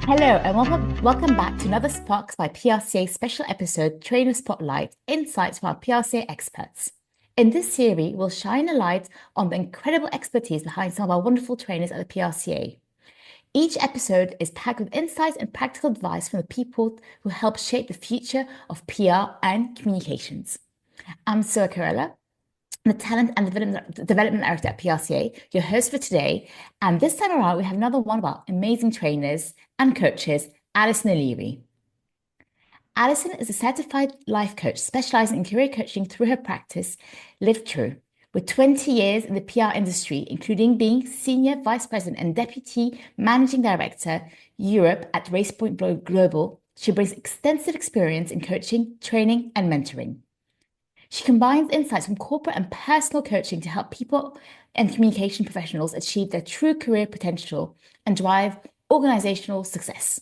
Hello and welcome back to another Sparks by PRCA special episode, Trainer Spotlight, Insights from our PRCA Experts. In this series, we'll shine a light on the incredible expertise behind some of our wonderful trainers at the PRCA. Each episode is packed with insights and practical advice from the people who help shape the future of PR and communications. I'm Souha Khairallah, the Talent and Development Director at PRCA, your host for today. And this time around, we have another one of our amazing trainers and coaches, Alison O'Leary. Alison is a certified life coach specializing in career coaching through her practice, Live True. With 20 years in the PR industry, including being Senior Vice President and Deputy Managing Director, Europe at RacePoint Global, she brings extensive experience in coaching, training, and mentoring. She combines insights from corporate and personal coaching to help people and communication professionals achieve their true career potential and drive organizational success.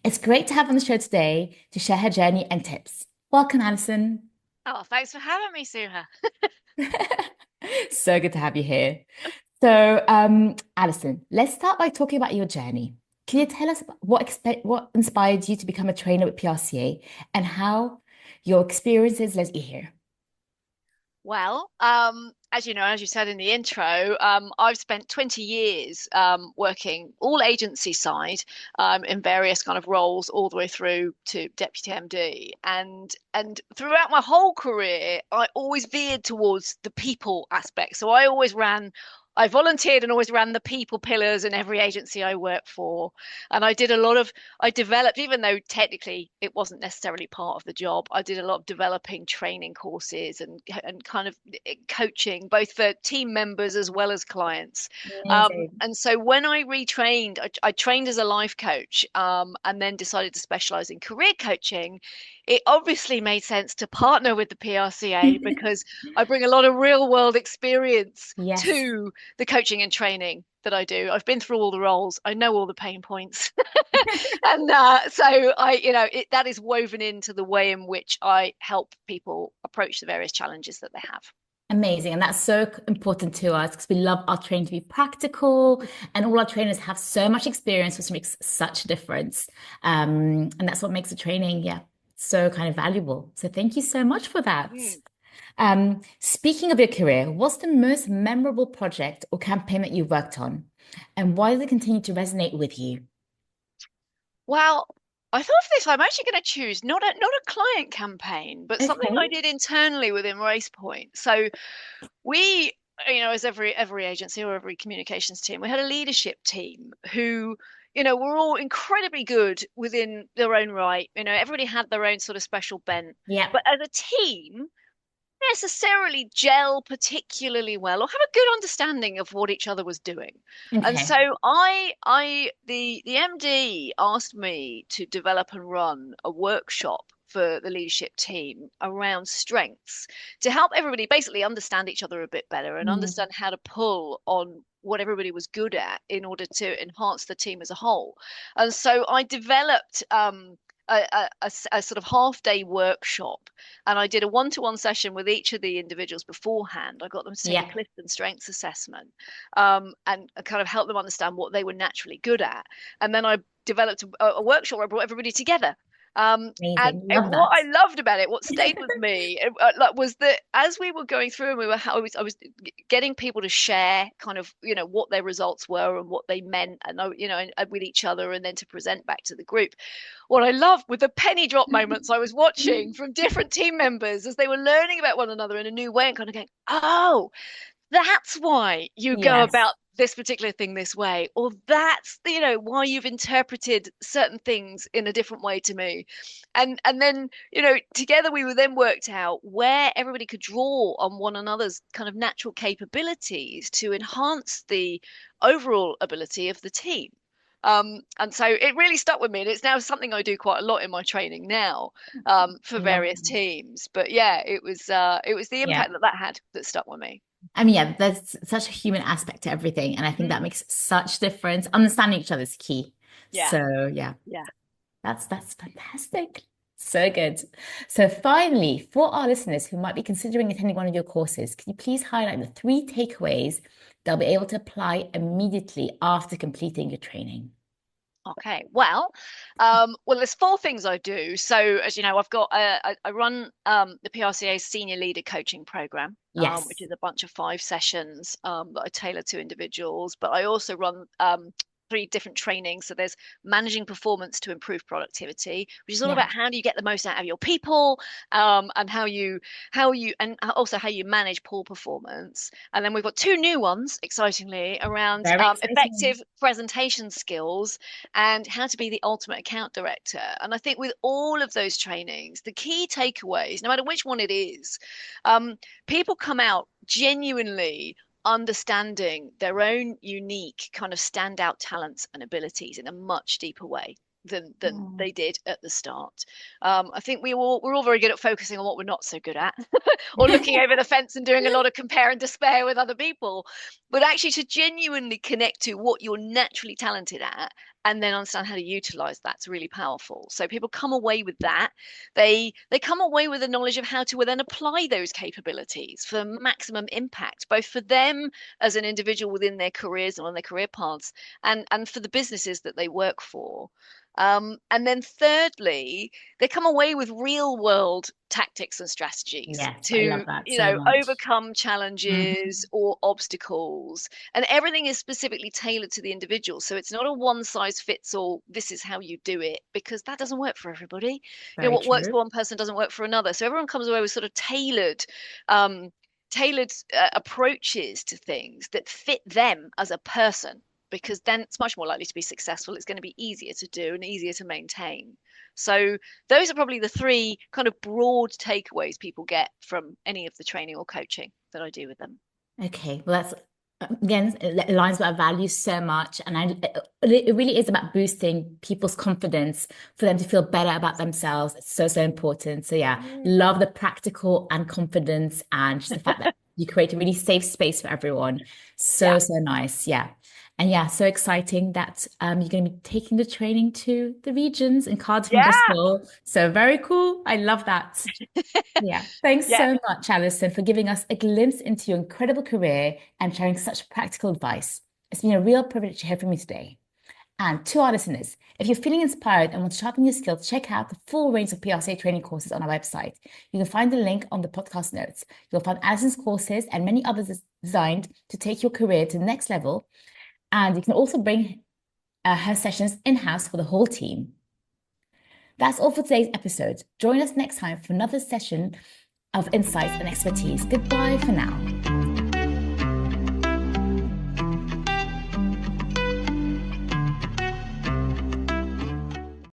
It's great to have on the show today to share her journey and tips. Welcome, Alison. Oh, thanks for having me, Souha. So good to have you here. So, Alison, let's start by talking about your journey. Can you tell us what inspired you to become a trainer with PRCA and how your experiences led you here? Well, as you know, as you said in the intro, I've spent 20 years working all agency side in various kind of roles, all the way through to deputy MD. And throughout my whole career, I always veered towards the people aspect. So I volunteered and always ran the people pillars in every agency I worked for. And I developed, even though technically it wasn't necessarily part of the job, I did a lot of developing training courses and kind of coaching, both for team members as well as clients. Amazing. And so when I retrained, I trained as a life coach, and then decided to specialize in career coaching. It obviously made sense to partner with the PRCA because I bring a lot of real world experience Yes, to the coaching and training that I do. I've been through all the roles. I know all the pain points. And so that is woven into the way in which I help people approach the various challenges that they have. amazing. And that's so important to us because we love our training to be practical, and all our trainers have so much experience, which makes such a difference. And that's what makes the training, yeah, so kind of valuable. So thank you so much for that. Mm. Speaking of your career, what's the most memorable project or campaign that you worked on? And why does it continue to resonate with you? Well, I thought of this. I'm actually going to choose not a client campaign, but something I Okay. did internally within RacePoint. So we, as every agency or every communications team, we had a leadership team who, were all incredibly good within their own right. Everybody had their own sort of special bent, Yeah. but as a team, necessarily gel particularly well or have a good understanding of what each other was doing. And Okay. so the MD asked me to develop and run a workshop for the leadership team around strengths to help everybody basically understand each other a bit better and Mm. understand how to pull on what everybody was good at in order to enhance the team as a whole. And so I developed a sort of half day workshop, and I did a one-to-one session with each of the individuals beforehand. I got them to take a Yeah. Clifton Strengths assessment, and kind of help them understand what they were naturally good at. And then I developed a workshop where I brought everybody together. Amazing. And Love what that. I loved about it, what stayed with me, was that as we were going through and I was getting people to share kind of, what their results were and what they meant, and with each other, and then to present back to the group. What I loved were the penny drop moments I was watching from different team members as they were learning about one another in a new way and kind of going, oh, that's why you go Yes. about this particular thing this way, or that's why you've interpreted certain things in a different way to me. And then together we were then worked out where everybody could draw on one another's kind of natural capabilities to enhance the overall ability of the team. And so it really stuck with me, and it's now something I do quite a lot in my training now, for Love various that. teams. But yeah, it was the Yeah. impact that that had that stuck with me. I mean, yeah, there's such a human aspect to everything. And I think that Mm, makes such difference. Understanding each other is key. yeah, So yeah, yeah. that's fantastic. So good. So finally, for our listeners who might be considering attending one of your courses, can you please highlight the three takeaways they'll be able to apply immediately after completing your training? Okay, well, there's four things I do. So, as you know, I run the PRCA's Senior Leader Coaching Program, which Yes. is a bunch of 5 sessions that I tailor to individuals. But I also run 3 different trainings. So there's managing performance to improve productivity, which is all Yeah. about how do you get the most out of your people, and and also how you manage poor performance. And then we've got 2 new ones, excitingly, around Very exciting. effective presentation skills and how to be the ultimate account director. And I think with all of those trainings, the key takeaways, no matter which one it is, people come out genuinely understanding their own unique kind of standout talents and abilities in a much deeper way than Oh. they did at the start. I think we're all very good at focusing on what we're not so good at, or looking over the fence and doing a lot of compare and despair with other people. But actually, to genuinely connect to what you're naturally talented at, and then understand how to utilize that's really powerful. So people come away with that. They come away with the knowledge of how to then apply those capabilities for maximum impact, both for them as an individual within their careers and on their career paths, and for the businesses that they work for. And then thirdly, they come away with real world tactics and strategies Yes, I love to, that so much. overcome challenges Mhm. or obstacles. And everything is specifically tailored to the individual. So it's not a one size fits all, this is how you do it, because that doesn't work for everybody. Very What works true. for one person doesn't work for another. So everyone comes away with sort of um, tailored approaches to things that fit them as a person, because then it's much more likely to be successful. It's going to be easier to do and easier to maintain. So those are probably the 3 kind of broad takeaways people get from any of the training or coaching that I do with them. Okay, well, that's again, it aligns with our values so much. And it really is about boosting people's confidence for them to feel better about themselves. It's so, so important. So, yeah, Mm. love the practical and confidence and just the fact that you create a really safe space for everyone. Yeah. So, so nice. Yeah. And yeah, so exciting that you're going to be taking the training to the regions in Cardiff and Yeah. Bristol. So, very cool. I love that. Yeah, thanks Yeah. so much, Alison, for giving us a glimpse into your incredible career and sharing such practical advice. It's been a real privilege to hear from you today. And to our listeners, if you're feeling inspired and want to sharpen your skills, check out the full range of PRCA training courses on our website. You can find the link on the podcast notes. You'll find Alison's courses and many others designed to take your career to the next level. And you can also bring her sessions in-house for the whole team. That's all for today's episode. Join us next time for another session of insights and expertise. Goodbye for now.